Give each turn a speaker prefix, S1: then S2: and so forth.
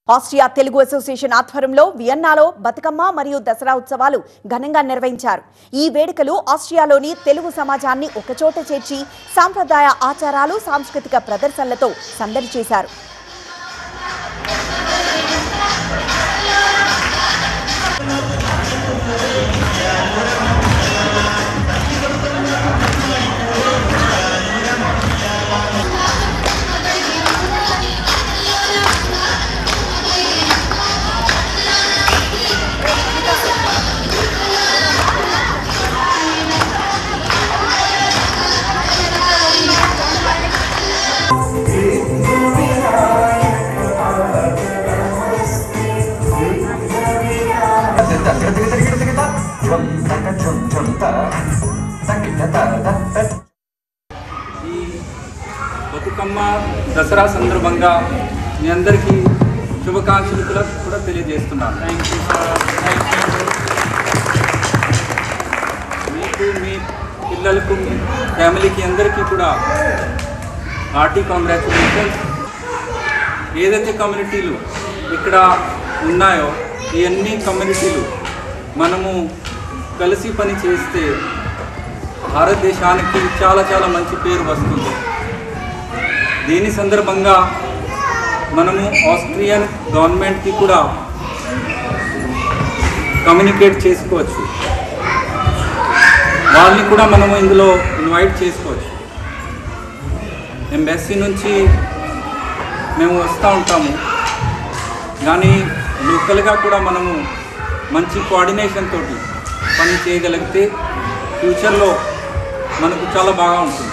S1: Austria Telugu association ఆధ్వర్యంలో వియన్నాలో బతుకమ్మ మరియు దసరా ఉత్సవాలు ఘనంగా నిర్వహించారు. ఈ వేడుకలు ఆస్ట్రియాలోని తెలుగు సమాజాన్ని ఒకచోట చేర్చి సాంప్రదాయ ఆచారాలు, సాంస్కృతిక ప్రదర్శనలతో సందడి చేశారు.
S2: ఈ బతుకమ్మ దసరా సందర్భంగా మీ అందరికీ శుభాకాంక్షలు కూడా తెలియజేస్తున్నాను. మీకు, మీ పిల్లలకు, మీ ఫ్యామిలీకి అందరికీ కూడా హార్టీ కాంగ్రాచులేషన్స్. ఏదైతే కమ్యూనిటీలు ఇక్కడ ఉన్నాయో ఈ అన్ని కమ్యూనిటీలు మనము కలిసి పని చేస్తే భారతదేశానికి చాలా చాలా మంచి పేరు వస్తుంది. దీని సందర్భంగా మనము ఆస్ట్రియన్ గవర్నమెంట్కి కూడా కమ్యూనికేట్ చేసుకోవచ్చు, వాళ్ళని కూడా మనము ఇందులో ఇన్వైట్ చేసుకోవచ్చు. ఎంబసీ నుంచి మేము వస్తూ ఉంటాము, కానీ లోకల్గా కూడా మనము మంచి కోఆర్డినేషన్ తోటి పని చేయగలిగితే ఫ్యూచర్లో మనకు చాలా బాగా ఉంటుంది.